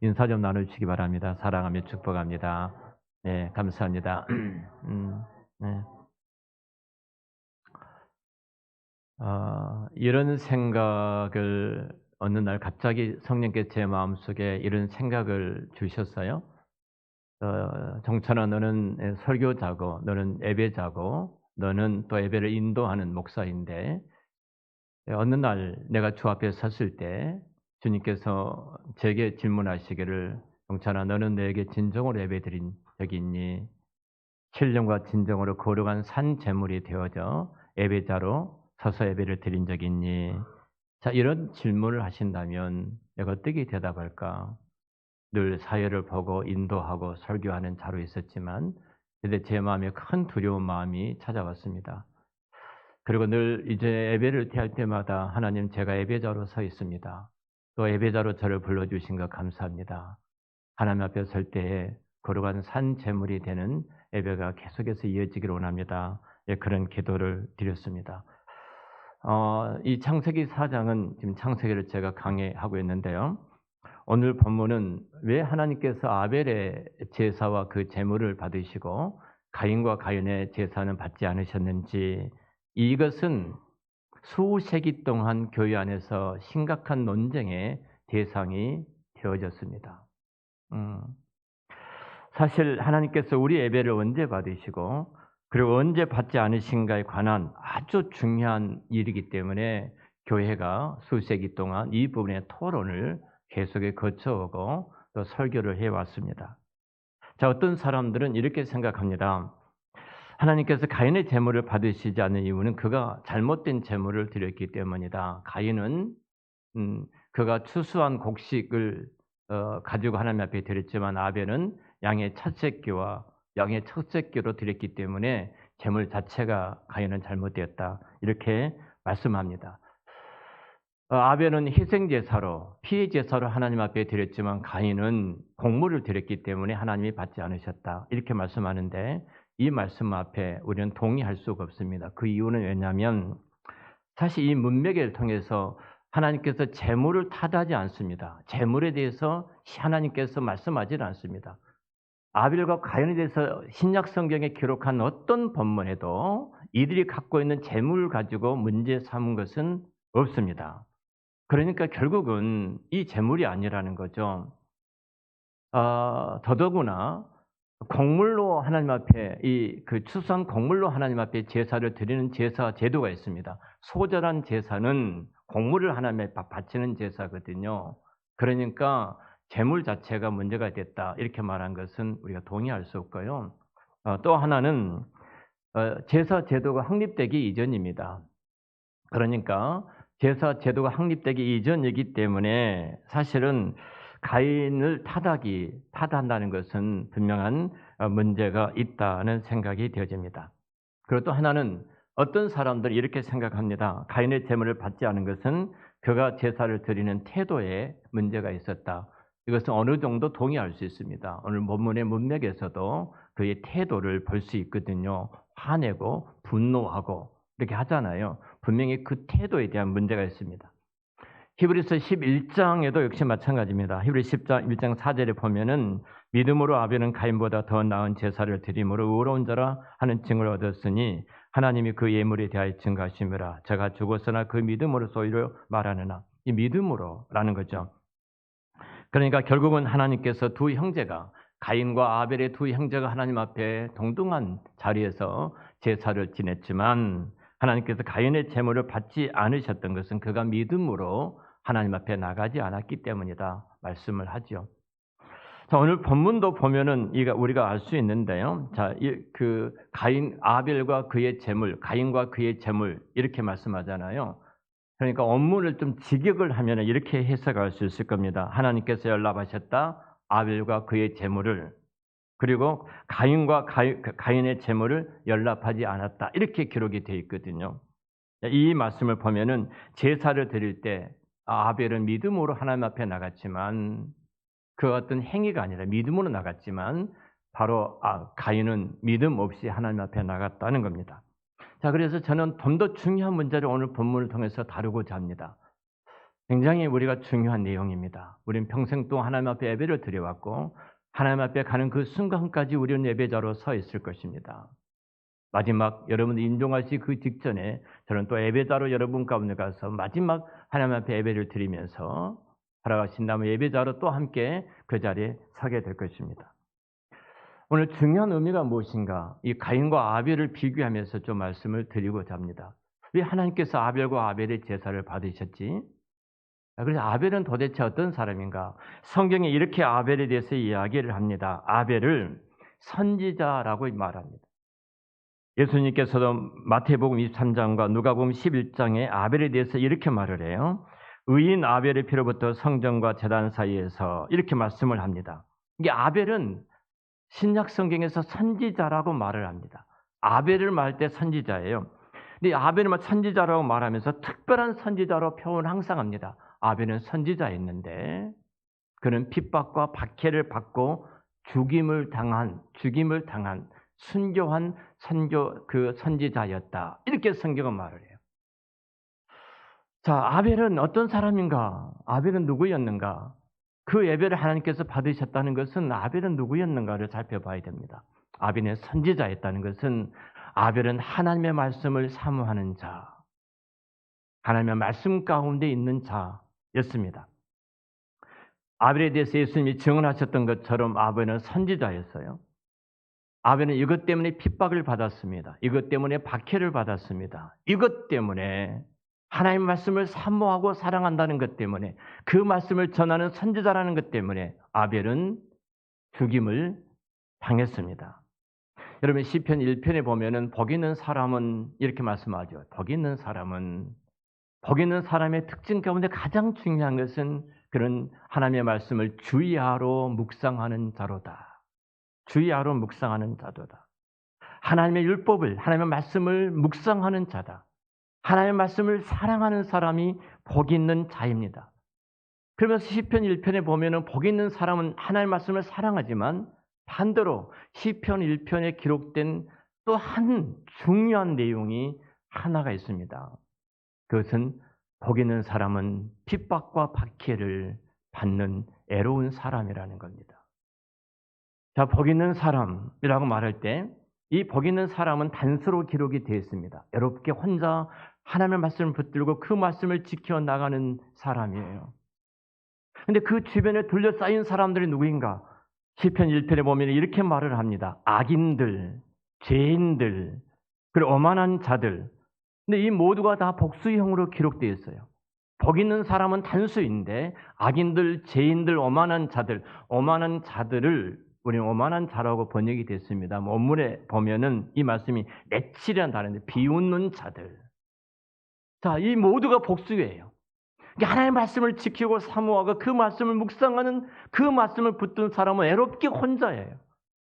인사 좀 나눠주시기 바랍니다. 사랑하며 축복합니다. 네, 감사합니다. 네. 이런 생각을 어느 날 갑자기 성령께서 제 마음속에 이런 생각을 주셨어요. 정찬아, 너는 설교자고 너는 예배자고 너는 또 예배를 인도하는 목사인데, 어느 날 내가 주 앞에 섰을 때 주님께서 제게 질문하시기를, 정찬아, 너는 내게 진정으로 예배드린 적이 있니? 신령과 진정으로 거룩한 산 제물이 되어져 예배자로 서서 예배를 드린 적이 있니? 자, 이런 질문을 하신다면 내가 어떻게 대답할까? 늘 사회를 보고 인도하고 설교하는 자로 있었지만, 근데 제 마음에 큰 두려운 마음이 찾아왔습니다. 그리고 늘 이제 예배를 드릴 때마다 하나님, 제가 예배자로 서 있습니다. 또 예배자로 저를 불러주신 것 감사합니다. 하나님 앞에 설 때에 거룩한 산 제물이 되는 예배가 계속해서 이어지기를 원합니다. 예, 그런 기도를 드렸습니다. 이 창세기 4장은 지금 창세기를 제가 강의하고 있는데요. 오늘 본문은 왜 하나님께서 아벨의 제사와 그 제물을 받으시고 가인과 가인의 제사는 받지 않으셨는지, 이것은 수세기 동안 교회 안에서 심각한 논쟁의 대상이 되어졌습니다. 사실 하나님께서 우리 예배를 언제 받으시고 그리고 언제 받지 않으신가에 관한 아주 중요한 일이기 때문에 교회가 수세기 동안 이 부분의 토론을 계속해 거쳐오고 또 설교를 해왔습니다. 자, 어떤 사람들은 이렇게 생각합니다. 하나님께서 가인의 제물을 받으시지 않는 이유는 그가 잘못된 제물을 드렸기 때문이다. 가인은 그가 추수한 곡식을 가지고 하나님 앞에 드렸지만, 아벨은 양의 첫 새끼와 양의 첫 새끼로 드렸기 때문에 제물 자체가 가인은 잘못되었다, 이렇게 말씀합니다. 아벨은 희생 제사로 피의 제사로 하나님 앞에 드렸지만 가인은 곡물을 드렸기 때문에 하나님이 받지 않으셨다, 이렇게 말씀하는데, 이 말씀 앞에 우리는 동의할 수가 없습니다. 그 이유는 왜냐하면 사실 이 문맥을 통해서 하나님께서 제물을 탓하지 않습니다. 제물에 대해서 하나님께서 말씀하지는 않습니다. 아벨과 가인에 대해서 신약 성경에 기록한 어떤 본문에도 이들이 갖고 있는 제물을 가지고 문제 삼은 것은 없습니다. 그러니까 결국은 이 제물이 아니라는 거죠. 더더구나 곡물로 하나님 앞에 그 추수한 곡물로 하나님 앞에 제사를 드리는 제사 제도가 있습니다. 소절한 제사는 곡물을 하나님 앞에 바치는 제사거든요. 그러니까 제물 자체가 문제가 됐다, 이렇게 말한 것은 우리가 동의할 수 없고요. 또 하나는 제사 제도가 확립되기 이전입니다. 그러니까 제사 제도가 확립되기 이전이기 때문에 사실은 가인을 탓한다는 것은 분명한 문제가 있다는 생각이 되어집니다. 그리고 또 하나는 어떤 사람들이 이렇게 생각합니다. 가인의 제물을 받지 않은 것은 그가 제사를 드리는 태도에 문제가 있었다. 이것은 어느 정도 동의할 수 있습니다. 오늘 본문의 문맥에서도 그의 태도를 볼 수 있거든요. 화내고 분노하고 이렇게 하잖아요. 분명히 그 태도에 대한 문제가 있습니다. 히브리서 11장에도 역시 마찬가지입니다. 히브리서 1장 4절에 보면은 믿음으로 아벨은 가인보다 더 나은 제사를 드림으로 의로운 자라 하는 증을 얻었으니 하나님이 그 예물에 대하여 증거하심이라. 제가 죽었으나 그 믿음으로 소위로 말하느나. 이 믿음으로라는 거죠. 그러니까 결국은 하나님께서 두 형제가, 가인과 아벨의 두 형제가 하나님 앞에 동등한 자리에서 제사를 지냈지만, 하나님께서 가인의 제물을 받지 않으셨던 것은 그가 믿음으로 하나님 앞에 나가지 않았기 때문이다 말씀을 하죠. 자, 오늘 본문도 보면은 우리가 알 수 있는데요. 자, 그 아벨과 그의 제물, 가인과 그의 제물, 이렇게 말씀하잖아요. 그러니까 원문을 좀 직역을 하면 이렇게 해석할 수 있을 겁니다. 하나님께서 연락하셨다 아벨과 그의 제물을, 그리고 가인과 가인의 제물을 연락하지 않았다, 이렇게 기록이 되어 있거든요. 이 말씀을 보면은 제사를 드릴 때 아벨은 믿음으로 하나님 앞에 나갔지만, 그 어떤 행위가 아니라 믿음으로 나갔지만, 바로 가인은 믿음 없이 하나님 앞에 나갔다는 겁니다. 자, 그래서 저는 좀 더 중요한 문제를 오늘 본문을 통해서 다루고자 합니다. 굉장히 우리가 중요한 내용입니다. 우리는 평생 동안 하나님 앞에 예배를 드려왔고 하나님 앞에 가는 그 순간까지 우리는 예배자로 서 있을 것입니다. 마지막 여러분들 임종하시 그 직전에 저는 또 예배자로 여러분 가운데 가서 마지막 하나님 앞에 예배를 드리면서 살아가신 다음에 예배자로 또 함께 그 자리에 서게 될 것입니다. 오늘 중요한 의미가 무엇인가? 이 가인과 아벨을 비교하면서 좀 말씀을 드리고자 합니다. 왜 하나님께서 아벨과 아벨의 제사를 받으셨지? 그래서 아벨은 도대체 어떤 사람인가? 성경에 이렇게 아벨에 대해서 이야기를 합니다. 아벨을 선지자라고 말합니다. 예수님께서도 마태복음 23장과 누가복음 11장에 아벨에 대해서 이렇게 말을 해요. 의인 아벨의 피로부터 성전과 제단 사이에서 이렇게 말씀을 합니다. 이게 아벨은 신약 성경에서 선지자라고 말을 합니다. 아벨을 말할 때 선지자예요. 근데 아벨을 선지자라고 말하면서 특별한 선지자로 표현을 항상 합니다. 아벨은 선지자였는데 그는 핍박과 박해를 받고 죽임을 당한 순교한 선지자였다. 이렇게 성경은 말을 해요. 자, 아벨은 어떤 사람인가? 아벨은 누구였는가? 그 예배를 하나님께서 받으셨다는 것은 아벨은 누구였는가를 살펴봐야 됩니다. 아벨은 선지자였다는 것은 아벨은 하나님의 말씀을 사모하는 자, 하나님의 말씀 가운데 있는 자였습니다. 아벨에 대해서 예수님이 증언하셨던 것처럼 아벨은 선지자였어요. 아벨은 이것 때문에 핍박을 받았습니다. 이것 때문에 박해를 받았습니다. 이것 때문에 하나님의 말씀을 사모하고 사랑한다는 것 때문에 그 말씀을 전하는 선지자라는 것 때문에 아벨은 죽임을 당했습니다. 여러분 시편 1편에 보면은 복 있는 사람은 이렇게 말씀하죠. 복 있는 사람의 특징 가운데 가장 중요한 것은 그런 하나님의 말씀을 주의하러 묵상하는 자로다. 주의하러 묵상하는 자도다. 하나님의 율법을, 하나님의 말씀을 묵상하는 자다. 하나님의 말씀을 사랑하는 사람이 복 있는 자입니다. 그러면서 시편 1편에 보면은 복 있는 사람은 하나님의 말씀을 사랑하지만 반대로 시편 1편에 기록된 또 한 중요한 내용이 하나가 있습니다. 그것은 복 있는 사람은 핍박과 박해를 받는 애로운 사람이라는 겁니다. 자, 복 있는 사람이라고 말할 때 이 복 있는 사람은 단서로 기록이 되어 있습니다. 외롭게 혼자 하나님의 말씀을 붙들고 그 말씀을 지켜나가는 사람이에요. 그런데 그 주변에 둘러싸인 사람들이 누구인가? 시편 1편에 보면 이렇게 말을 합니다. 악인들, 죄인들, 그리고 오만한 자들. 근데 이 모두가 다 복수형으로 기록되어 있어요. 복 있는 사람은 단수인데 악인들, 죄인들, 오만한 자들을 우리는 오만한 자라고 번역이 됐습니다. 원문에 보면은 이 말씀이 맺칠이라는 단어인데 비웃는 자들. 자, 이 모두가 복수예요. 하나님의 말씀을 지키고 사모하고 그 말씀을 묵상하는 그 말씀을 붙든 사람은 애롭게 혼자예요.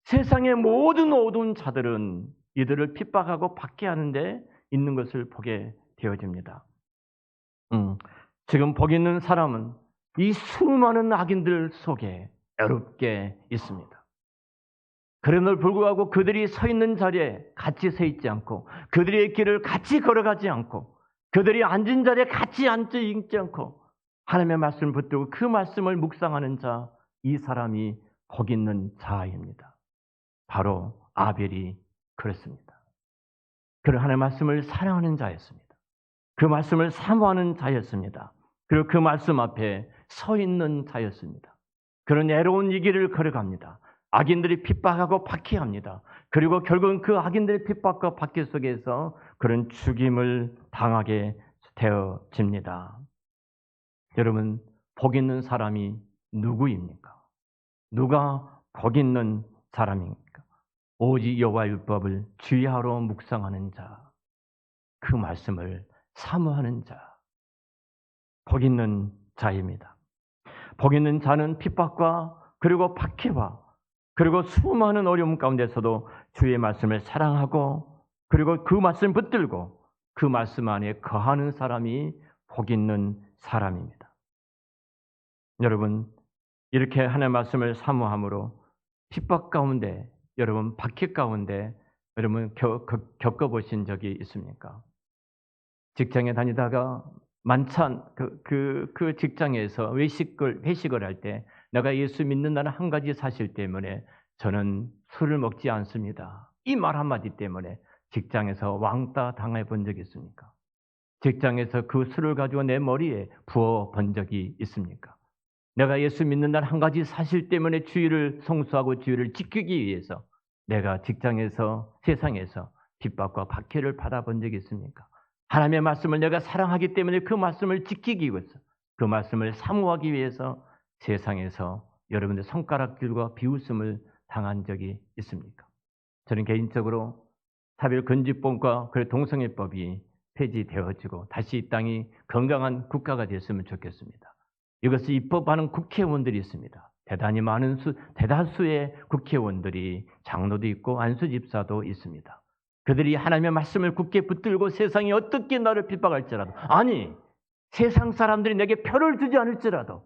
세상의 모든 어두운 자들은 이들을 핍박하고 박해하는데 있는 것을 보게 되어집니다. 지금 복 있는 사람은 이 수많은 악인들 속에 애롭게 있습니다. 그럼에도 불구하고 그들이 서 있는 자리에 같이 서 있지 않고 그들의 길을 같이 걸어가지 않고 그들이 앉은 자리에 같이 앉지 않고 하나님의 말씀을 붙들고 그 말씀을 묵상하는 자, 이 사람이 복 있는 자입니다. 바로 아벨이 그렇습니다. 그런 하나님의 말씀을 사랑하는 자였습니다. 그 말씀을 사모하는 자였습니다. 그리고 그 말씀 앞에 서 있는 자였습니다. 그런 애로운 이 길을 걸어갑니다. 악인들이 핍박하고 박해합니다. 그리고 결국은 그 악인들의 핍박과 박해 속에서 그런 죽임을 당하게 되어집니다. 여러분, 복 있는 사람이 누구입니까? 누가 복 있는 사람입니까? 오직 여호와의 율법을 주의하러 묵상하는 자, 그 말씀을 사모하는 자, 복 있는 자입니다. 복 있는 자는 핍박과 그리고 박해와 그리고 수많은 어려움 가운데서도 주의 말씀을 사랑하고 그리고 그 말씀을 붙들고 그 말씀 안에 거하는 사람이 복 있는 사람입니다. 여러분, 이렇게 하나님의 말씀을 사모함으로 핍박 가운데, 여러분 박해 가운데 여러분 겪어보신 적이 있습니까? 직장에 다니다가 만찬 그 직장에서 회식을 할 때 내가 예수 믿는다는 한 가지 사실 때문에 저는 술을 먹지 않습니다. 이 말 한마디 때문에 직장에서 왕따 당해 본 적이 있습니까? 직장에서 그 술을 가지고 내 머리에 부어 본 적이 있습니까? 내가 예수 믿는다는 한 가지 사실 때문에 주의를 성수하고 주의를 지키기 위해서 내가 직장에서 세상에서 핍박과 박해를 받아본 적이 있습니까? 하나님의 말씀을 내가 사랑하기 때문에 그 말씀을 지키기 위해서 그 말씀을 사모하기 위해서 세상에서 여러분들 손가락질과 비웃음을 당한 적이 있습니까? 저는 개인적으로 차별금지법과 동성애법이 폐지되어지고 다시 이 땅이 건강한 국가가 됐으면 좋겠습니다. 이것을 입법하는 국회의원들이 있습니다. 대다수의 국회의원들이 장로도 있고 안수집사도 있습니다. 그들이 하나님의 말씀을 굳게 붙들고 세상이 어떻게 나를 핍박할지라도, 아니 세상 사람들이 내게 표를 주지 않을지라도,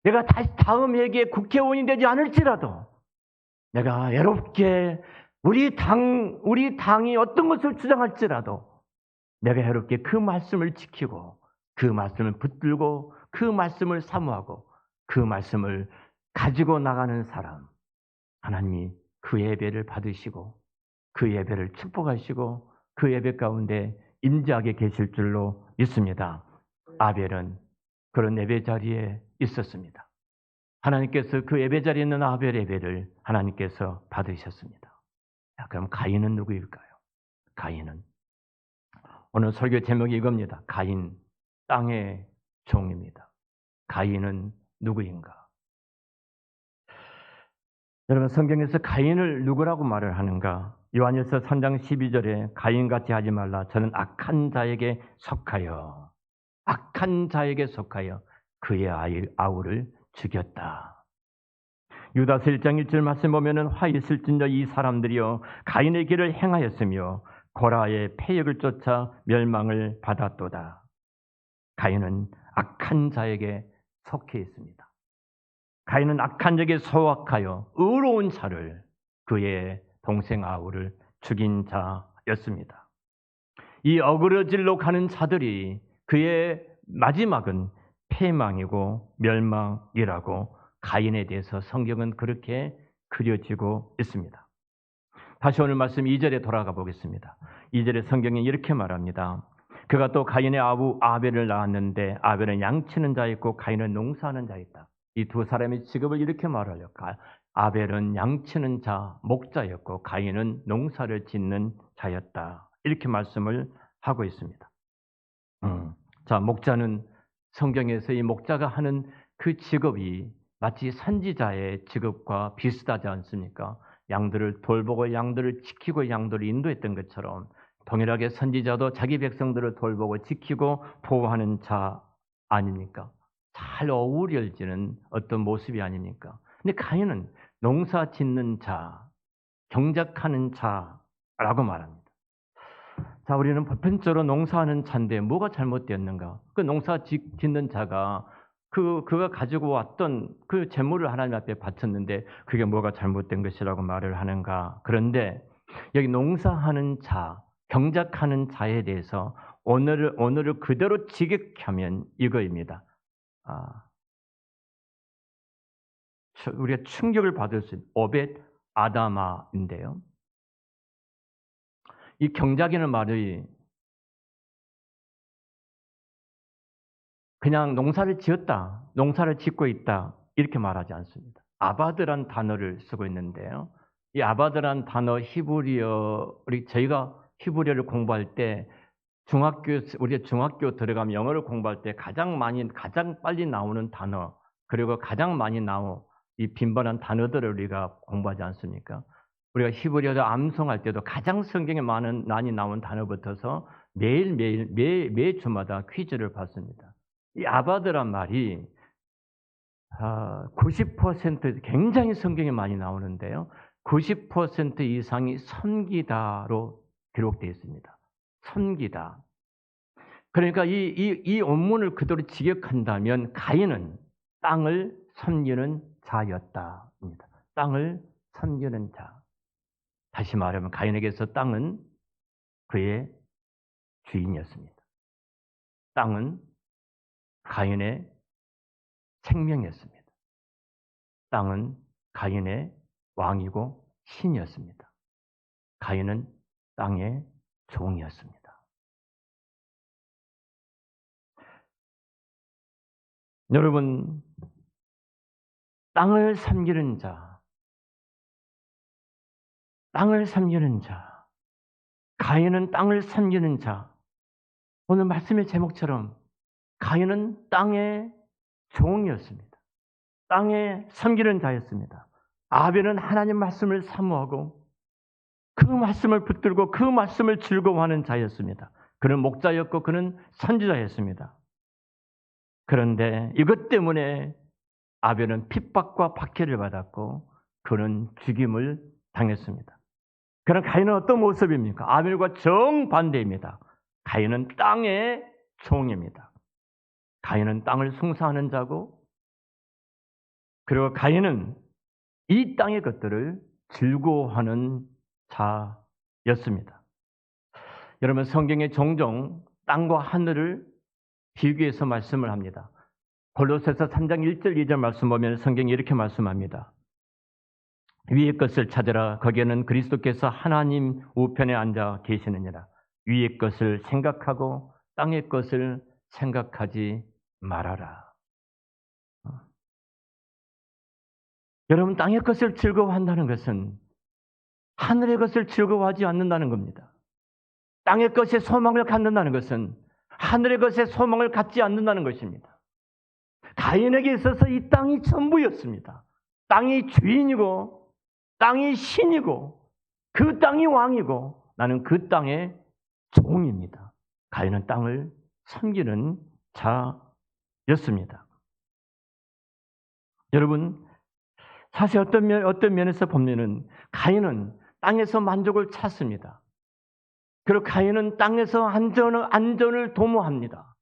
내가 다음 회기에 국회의원이 되지 않을지라도, 내가 외롭게 우리 당이 어떤 것을 주장할지라도 내가 외롭게 그 말씀을 지키고 그 말씀을 붙들고 그 말씀을 사모하고 그 말씀을 가지고 나가는 사람, 하나님이 그 예배를 받으시고 그 예배를 축복하시고 그 예배 가운데 임재하게 계실 줄로 믿습니다. 아벨은 그런 예배 자리에 있었습니다. 하나님께서 그 예배 자리에 있는 아벨 예배를 하나님께서 받으셨습니다. 자, 그럼 가인은 누구일까요? 가인은 오늘 설교 제목이 이겁니다. 가인, 땅의 종입니다. 가인은 누구인가? 여러분, 성경에서 가인을 누구라고 말을 하는가? 요한일서 3장 12절에 가인같이 하지 말라. 저는 악한 자에게 속하여 그의 아우를 죽였다. 유다서 1장 1절 말씀 보면은 화 있을진저 이 사람들이여 가인의 길을 행하였으며 고라의 패역을 쫓아 멸망을 받았도다. 가인은 악한 자에게 속해 있습니다. 가인은 악한 자에게 소확하여 의로운 자를, 그의 동생 아우를 죽인 자였습니다. 이 어그러질로 가는 자들이 그의 마지막은 패망이고 멸망이라고 가인에 대해서 성경은 그렇게 그려지고 있습니다. 다시 오늘 말씀 2절에 돌아가 보겠습니다. 2절에 성경이 이렇게 말합니다. 그가 또 가인의 아부 아벨을 낳았는데 아벨은 양치는 자였고 가인은 농사하는 자였다. 이 두 사람의 직업을 이렇게 말하려. 아벨은 양치는 자, 목자였고 가인은 농사를 짓는 자였다. 이렇게 말씀을 하고 있습니다. 자, 목자는 성경에서 이 목자가 하는 그 직업이 마치 선지자의 직업과 비슷하지 않습니까? 양들을 돌보고 양들을 지키고 양들을 인도했던 것처럼 동일하게 선지자도 자기 백성들을 돌보고 지키고 보호하는 자 아닙니까? 잘 어우러지는 어떤 모습이 아닙니까? 근데 가인은 농사 짓는 자, 경작하는 자라고 말합니다. 자, 우리는 보편적으로 농사하는 자인데 뭐가 잘못되었는가? 그 농사 짓는 자가 그가 가지고 왔던 그 재물을 하나님 앞에 바쳤는데 그게 뭐가 잘못된 것이라고 말을 하는가? 그런데 여기 농사하는 자, 경작하는 자에 대해서 오늘을 그대로 직역하면 이거입니다. 우리가 충격을 받을 수 있는 오벳 아다마인데요. 이 경작이라는 말이 그냥 농사를 지었다, 농사를 짓고 있다 이렇게 말하지 않습니다. 아바드란 단어를 쓰고 있는데요. 이 아바드란 단어 저희가 히브리어를 공부할 때 우리가 중학교 들어가면 영어를 공부할 때 가장 빨리 나오는 단어, 그리고 가장 많이 이 빈번한 단어들을 우리가 공부하지 않습니까? 우리가 히브리어를 암송할 때도 가장 성경에 많이 나온 단어부터서 매 주마다 퀴즈를 받습니다. 이 아바드란 말이 90% 굉장히 성경에 많이 나오는데요. 90% 이상이 섬기다로 기록되어 있습니다. 섬기다. 그러니까 이 원문을 그대로 직역한다면 가인은 땅을 섬기는 자였다입니다. 땅을 섬기는 자. 다시 말하면 가인에게서 땅은 그의 주인이었습니다. 땅은 가인의 생명이었습니다. 땅은 가인의 왕이고 신이었습니다. 가인은 땅의 종이었습니다. 여러분, 땅을 섬기는 자, 땅을 섬기는 자, 가인은 땅을 섬기는 자. 오늘 말씀의 제목처럼 가인은 땅의 종이었습니다. 땅에 섬기는 자였습니다. 아벨은 하나님 말씀을 사모하고 그 말씀을 붙들고 그 말씀을 즐거워하는 자였습니다. 그는 목자였고 그는 선지자였습니다. 그런데 이것 때문에 아벨은 핍박과 박해를 받았고 그는 죽임을 당했습니다. 그럼 가인은 어떤 모습입니까? 아벨과 정반대입니다. 가인은 땅의 종입니다. 가인은 땅을 송사하는 자고, 그리고 가인은 이 땅의 것들을 즐거워하는 자였습니다. 여러분, 성경에 종종 땅과 하늘을 비교해서 말씀을 합니다. 골로새서 3장 1절 2절 말씀 보면 성경이 이렇게 말씀합니다. 위의 것을 찾으라. 거기에는 그리스도께서 하나님 우편에 앉아 계시느니라. 위의 것을 생각하고 땅의 것을 생각하지 말아라. 여러분, 땅의 것을 즐거워한다는 것은 하늘의 것을 즐거워하지 않는다는 겁니다. 땅의 것에 소망을 갖는다는 것은 하늘의 것에 소망을 갖지 않는다는 것입니다. 가인에게 있어서 이 땅이 전부였습니다. 땅이 주인이고 땅이 신이고 그 땅이 왕이고 나는 그 땅의 종입니다. 가인은 땅을 섬기는 자였습니다. 여러분, 사실 어떤 면에서 보면은 가인은 땅에서 만족을 찾습니다. 그리고 가인은 땅에서 안전을 도모합니다.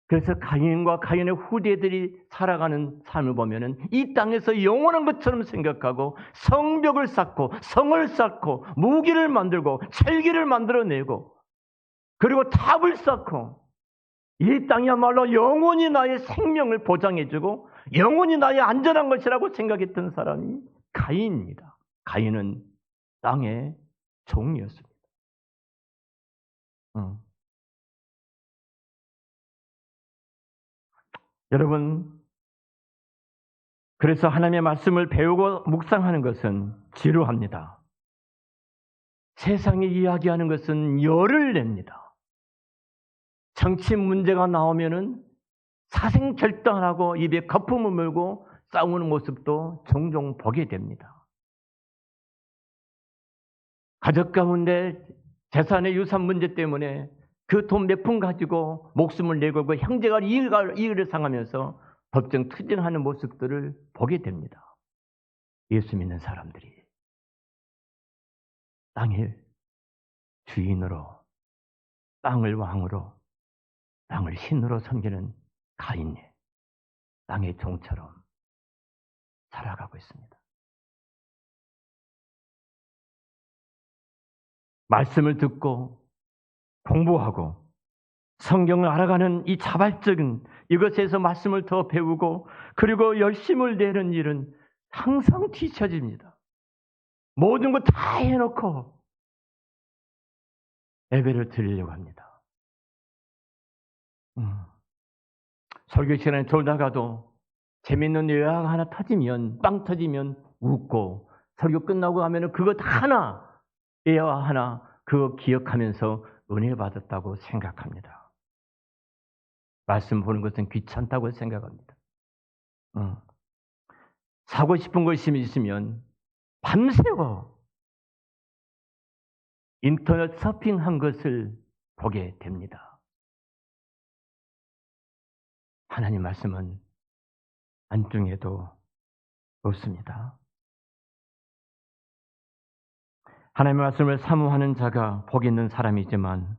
그래서 가인과 가인의 후대들이 살아가는 삶을 보면은 이 땅에서 영원한 것처럼 생각하고 성벽을 쌓고 성을 쌓고 무기를 만들고 찰기를 만들어내고 그리고 탑을 쌓고 이 땅이야말로 영원히 나의 생명을 보장해주고 영원히 나의 안전한 것이라고 생각했던 사람이 가인입니다. 가인은 땅의 종이었습니다. 여러분, 그래서 하나님의 말씀을 배우고 묵상하는 것은 지루합니다. 세상이 이야기하는 것은 열을 냅니다. 정치 문제가 나오면은 사생결단하고 입에 거품을 물고 싸우는 모습도 종종 보게 됩니다. 가족 가운데 재산의 유산 문제 때문에 그 돈 몇 푼 가지고 목숨을 내걸고 형제가 이의를 상하면서 법정 투쟁하는 모습들을 보게 됩니다. 예수 믿는 사람들이 땅의 주인으로, 땅을 왕으로, 땅을 신으로 섬기는 가인이 땅의 종처럼 살아가고 있습니다. 말씀을 듣고 공부하고 성경을 알아가는 이 자발적인 이것에서 말씀을 더 배우고 그리고 열심을 내는 일은 항상 뒤처집니다. 모든 거 다 해놓고 예배를 드리려고 합니다. 설교 시간에 졸다가도 재밌는 요약 하나 터지면 빵 터지면 웃고 설교 끝나고 하면 그것 하나 예화 하나 그거 기억하면서 은혜 받았다고 생각합니다. 말씀 보는 것은 귀찮다고 생각합니다. 사고 싶은 것이 있으면 밤새워 인터넷 서핑한 것을 보게 됩니다. 하나님 말씀은 안중에도 없습니다. 하나님의 말씀을 사모하는 자가 복 있는 사람이지만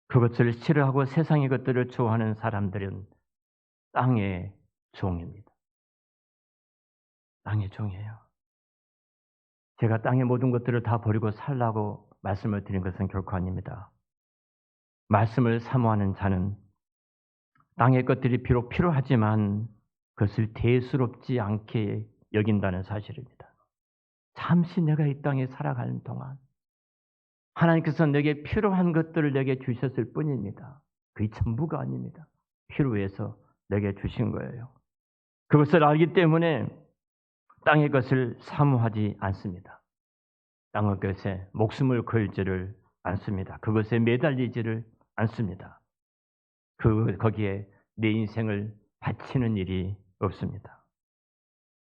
그것을 싫어하고 세상의 것들을 좋아하는 사람들은 땅의 종입니다. 땅의 종이에요. 제가 땅의 모든 것들을 다 버리고 살라고 말씀을 드린 것은 결코 아닙니다. 말씀을 사모하는 자는 땅의 것들이 비록 필요하지만 그것을 대수롭지 않게 여긴다는 사실입니다. 잠시 내가 이 땅에 살아가는 동안 하나님께서 내게 필요한 것들을 내게 주셨을 뿐입니다. 그게 전부가 아닙니다. 필요해서 내게 주신 거예요. 그것을 알기 때문에 땅의 것을 사모하지 않습니다. 땅의 것에 목숨을 걸지를 않습니다. 그것에 매달리지를 않습니다. 거기에 내 인생을 바치는 일이 없습니다.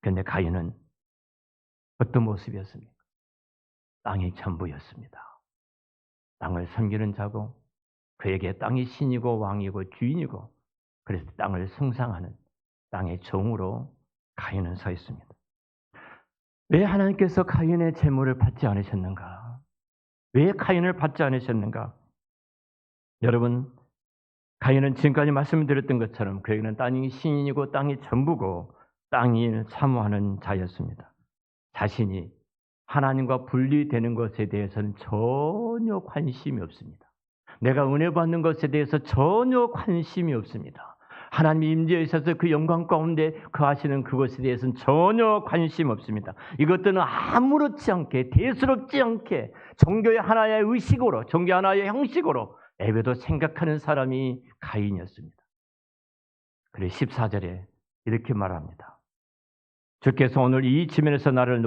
그런데 가인은 어떤 모습이었습니까? 땅이 전부였습니다. 땅을 섬기는 자고 그에게 땅이 신이고 왕이고 주인이고 그래서 땅을 숭상하는 땅의 종으로 가인은 서 있습니다. 왜 하나님께서 가인의 제물을 받지 않으셨는가? 왜 가인을 받지 않으셨는가? 여러분, 가인은 지금까지 말씀드렸던 것처럼 그에게는 땅이 신이고 땅이 전부고 땅이 사모하는 자였습니다. 자신이 하나님과 분리되는 것에 대해서는 전혀 관심이 없습니다. 내가 은혜 받는 것에 대해서 전혀 관심이 없습니다. 하나님이 임재에 있어서 그 영광 가운데 거하시는 그것에 대해서는 전혀 관심 없습니다. 이것들은 아무렇지 않게 대수롭지 않게 종교의 하나의 의식으로 종교 하나의 형식으로 예배도 생각하는 사람이 가인이었습니다. 그래서 14절에 이렇게 말합니다. 주께서 오늘 이 지면에서 나를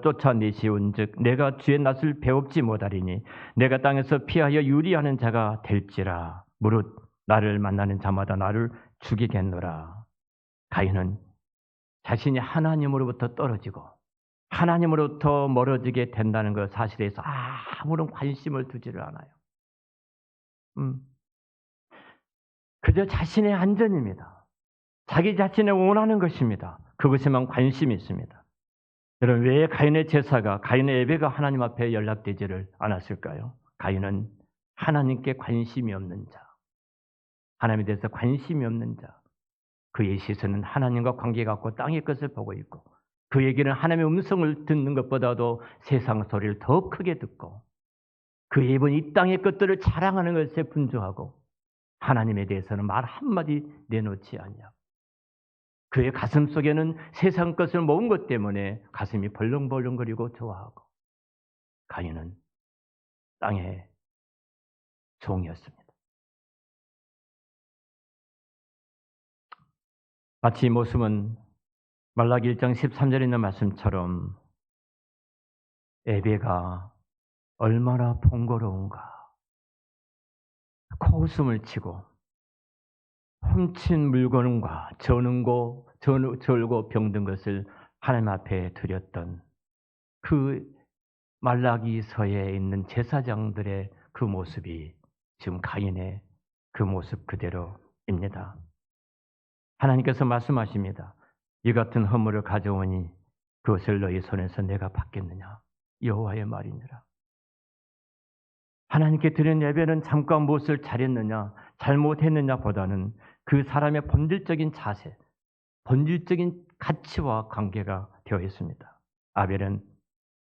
쫓아내시온즉 내가 주의 낯을 배웁지 못하리니 내가 땅에서 피하여 유리하는 자가 될지라. 무릇 나를 만나는 자마다 나를 죽이겠노라. 가인은 자신이 하나님으로부터 떨어지고 하나님으로부터 멀어지게 된다는 것 사실에 대해서 아무런 관심을 두지를 않아요. 그저 자신의 안전입니다. 자기 자신의 원하는 것입니다. 그것에만 관심이 있습니다. 여러분, 왜 가인의 제사가 가인의 예배가 하나님 앞에 연락되지를 않았을까요? 가인은 하나님께 관심이 없는 자, 하나님에 대해서 관심이 없는 자, 그의 시선은 하나님과 관계 갖고 땅의 것을 보고 있고 그에게는 하나님의 음성을 듣는 것보다도 세상 소리를 더 크게 듣고 그의 입은 이 땅의 것들을 자랑하는 것에 분주하고 하나님에 대해서는 말 한마디 내놓지 않냐. 그의 가슴 속에는 세상 것을 모은 것 때문에 가슴이 벌렁벌렁거리고 좋아하고 가인은 땅의 종이었습니다. 마치 이 모습은 말라기 1장 13절에 있는 말씀처럼 예배가 얼마나 번거로운가. 코웃음을 치고 훔친 물건과 절고 병든 것을 하나님 앞에 드렸던 그 말라기서에 있는 제사장들의 그 모습이 지금 가인의 그 모습 그대로입니다. 하나님께서 말씀하십니다. 이 같은 허물을 가져오니 그것을 너희 손에서 내가 받겠느냐. 여호와의 말이니라. 하나님께 드린 예배는 잠깐 무엇을 잘했느냐 잘못했느냐 보다는 그 사람의 본질적인 자세, 본질적인 가치와 관계가 되어 있습니다. 아벨은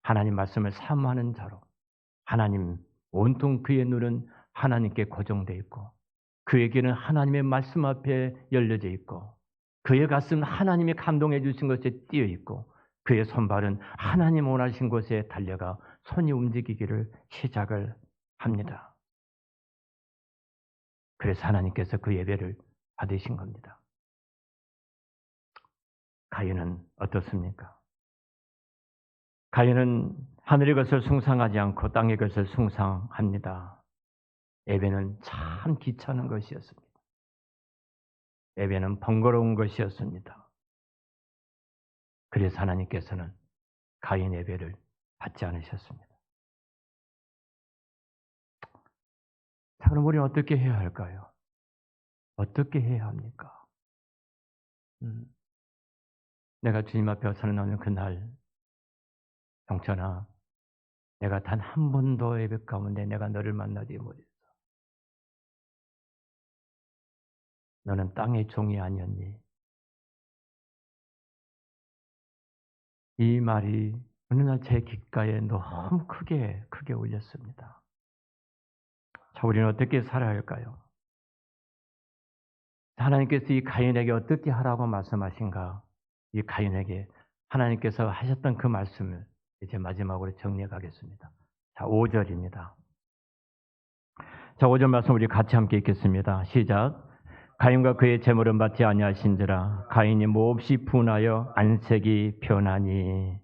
하나님 말씀을 사모하는 자로 하나님 온통 그의 눈은 하나님께 고정되어 있고 그에게는 하나님의 말씀 앞에 열려져 있고 그의 가슴은 하나님이 감동해 주신 것에 띄어 있고 그의 손발은 하나님 원하신 곳에 달려가 손이 움직이기를 시작을 합니다. 그래서 하나님께서 그 예배를 받으신 겁니다. 가인은 어떻습니까? 가인은 하늘의 것을 숭상하지 않고 땅의 것을 숭상합니다. 예배는 참 귀찮은 것이었습니다. 예배는 번거로운 것이었습니다. 그래서 하나님께서는 가인 예배를 받지 않으셨습니다. 자, 그럼 우리는 어떻게 해야 할까요? 어떻게 해야 합니까? 내가 주님 앞에 서는 그날, 영천아, 내가 단 한 번도 예배 가운데 내가 너를 만나지 못했어. 너는 땅의 종이 아니었니? 이 말이 어느 날 제 귓가에 너무 크게 울렸습니다. 자, 우리는 어떻게 살아야 할까요? 하나님께서 이 가인에게 어떻게 하라고 말씀하신가? 이 가인에게 하나님께서 하셨던 그 말씀을 이제 마지막으로 정리해 가겠습니다. 자, 5절입니다. 자, 5절 말씀 우리 같이 함께 읽겠습니다. 시작. 가인과 그의 제물은 받지 아니하신지라 가인이 몹시 분하여 안색이 변하니.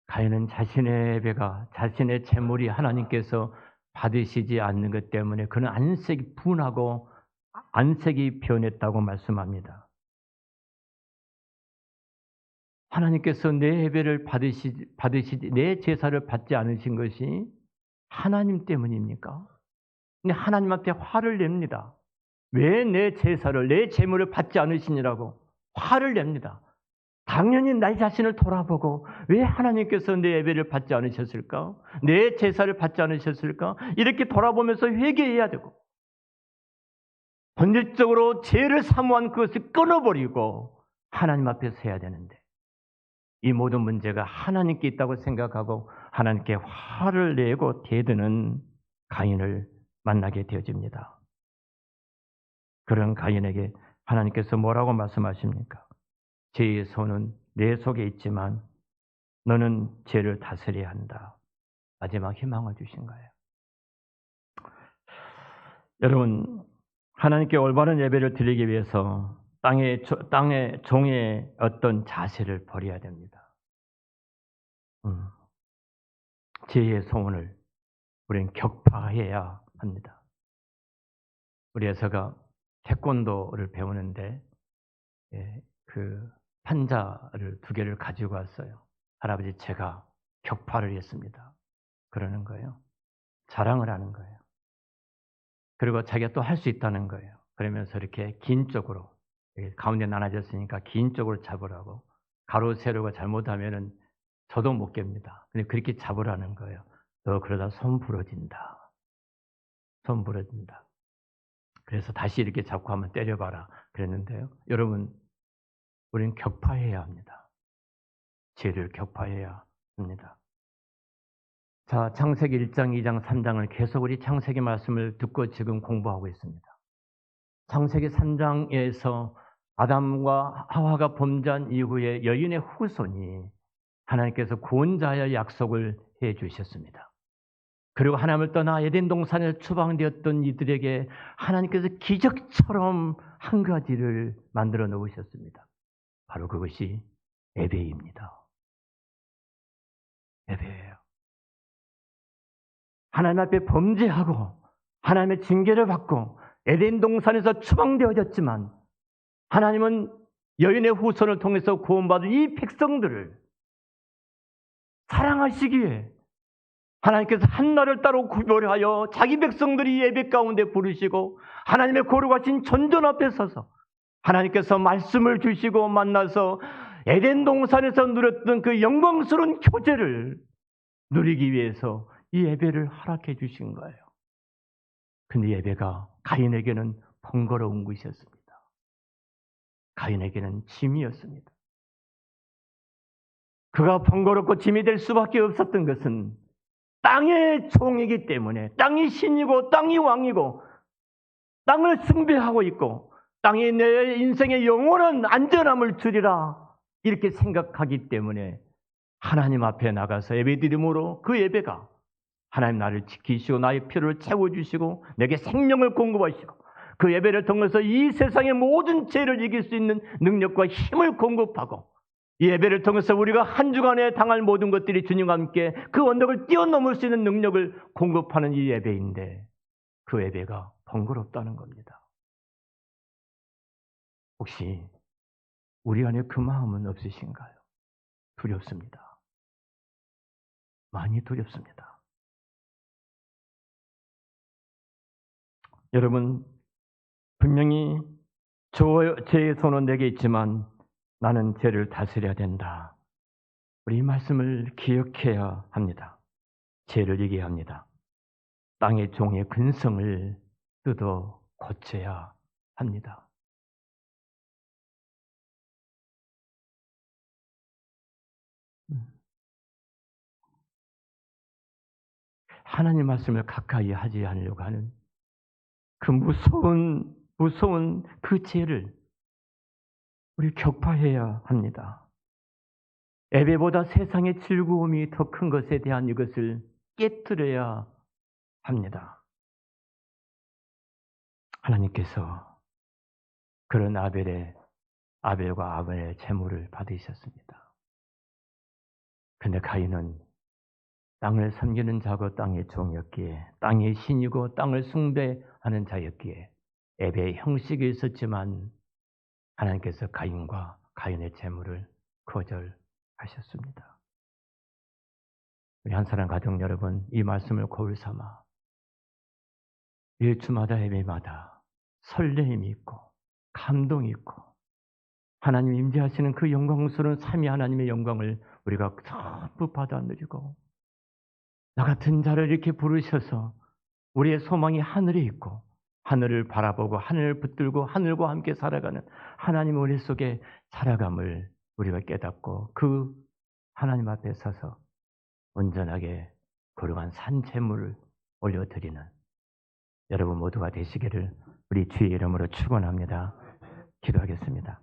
가인은 자신의 예배가, 자신의 제물이 하나님께서 받으시지 않는 것 때문에 그는 안색이 분하고 안색이 변했다고 말씀합니다. 하나님께서 내 예배를 받으시지, 내 제사를 받지 않으신 것이 하나님 때문입니까? 근데 하나님한테 화를 냅니다. 왜 내 제사를, 내 제물을 받지 않으시니라고 화를 냅니다. 당연히 나 자신을 돌아보고 왜 하나님께서 내 예배를 받지 않으셨을까? 내 제사를 받지 않으셨을까? 이렇게 돌아보면서 회개해야 되고 본질적으로 죄를 사모한 그것을 끊어버리고 하나님 앞에 서야 되는데 이 모든 문제가 하나님께 있다고 생각하고 하나님께 화를 내고 대드는 가인을 만나게 되어집니다. 그런 가인에게 하나님께서 뭐라고 말씀하십니까? 죄의 손은 내 속에 있지만 너는 죄를 다스려야 한다. 마지막 희망을 주신 거예요. 여러분, 하나님께 올바른 예배를 드리기 위해서 땅의 종의 어떤 자세를 버려야 됩니다. 죄의 소원을 우리는 격파해야 합니다. 우리 애서가 태권도를 배우는데 그 판자를 2개를 가지고 왔어요. 할아버지, 제가 격파를 했습니다. 그러는 거예요. 자랑을 하는 거예요. 그리고 자기가 또 할 수 있다는 거예요. 그러면서 이렇게 긴 쪽으로, 가운데 나눠졌으니까 긴 쪽으로 잡으라고. 가로 세로가 잘못하면은 저도 못 깹니다. 근데 그렇게 잡으라는 거예요. 너 그러다 손 부러진다. 손 부러진다. 그래서 다시 이렇게 잡고 한번 때려봐라. 그랬는데요. 여러분, 우리는 격파해야 합니다. 죄를 격파해야 합니다. 자, 창세기 1장, 2장, 3장을 계속 우리 창세기 말씀을 듣고 지금 공부하고 있습니다. 창세기 3장에서 아담과 하와가 범죄한 이후에 여인의 후손이 하나님께서 구원자의 약속을 해 주셨습니다. 그리고 하나님을 떠나 에덴 동산에 추방되었던 이들에게 하나님께서 기적처럼 한 가지를 만들어 놓으셨습니다. 바로 그것이 예배입니다. 예배예요. 하나님 앞에 범죄하고 하나님의 징계를 받고 에덴 동산에서 추방되어졌지만 하나님은 여인의 후손을 통해서 구원받은 이 백성들을 사랑하시기에 하나님께서 한나를 따로 구별하여 자기 백성들이 예배 가운데 부르시고 하나님의 거룩하신 전전 앞에 서서 하나님께서 말씀을 주시고 만나서 에덴 동산에서 누렸던 그 영광스러운 교제를 누리기 위해서 이 예배를 허락해 주신 거예요. 근데 예배가 가인에게는 번거로운 것이었습니다. 가인에게는 짐이었습니다. 그가 번거롭고 짐이 될 수밖에 없었던 것은 땅의 종이기 때문에 땅이 신이고 땅이 왕이고 땅을 숭배하고 있고 땅이 내 인생의 영원한 안전함을 주리라 이렇게 생각하기 때문에 하나님 앞에 나가서 예배드림으로 그 예배가 하나님 나를 지키시고 나의 필요를 채워주시고 내게 생명을 공급하시고 그 예배를 통해서 이 세상의 모든 죄를 이길 수 있는 능력과 힘을 공급하고 이 예배를 통해서 우리가 한 주간에 당할 모든 것들이 주님과 함께 그 언덕을 뛰어넘을 수 있는 능력을 공급하는 이 예배인데 그 예배가 번거롭다는 겁니다. 혹시 우리 안에 그 마음은 없으신가요? 두렵습니다. 많이 두렵습니다. 여러분, 분명히 죄의 손은 내게 있지만 나는 죄를 다스려야 된다. 우리 이 말씀을 기억해야 합니다. 죄를 이겨야 합니다. 땅의 종의 근성을 뜯어 고쳐야 합니다. 하나님 말씀을 가까이 하지 않으려고 하는 그 무서운 무서운 그 죄를 우리 격파해야 합니다. 예배보다 세상의 즐거움이 더 큰 것에 대한 이것을 깨뜨려야 합니다. 하나님께서 그런 아벨과 아벨의 제물을 받으셨습니다. 근데 가인은 땅을 섬기는 자고 땅의 종이었기에, 땅의 신이고 땅을 숭배하는 자였기에 예배의 형식이 있었지만 하나님께서 가인의 제물을 거절하셨습니다. 우리 한사람 가족 여러분, 이 말씀을 거울 삼아 일주마다 예배마다 설레임이 있고 감동이 있고 하나님 임재하시는 그 영광스러운 삼위 하나님의 영광을 우리가 전부 받아 누리고, 나 같은 자를 이렇게 부르셔서 우리의 소망이 하늘에 있고 하늘을 바라보고 하늘을 붙들고 하늘과 함께 살아가는 하나님의 은혜 속에 살아감을 우리가 깨닫고 그 하나님 앞에 서서 온전하게 거룩한 산제물을 올려드리는 여러분 모두가 되시기를 우리 주의 이름으로 축원합니다. 기도하겠습니다.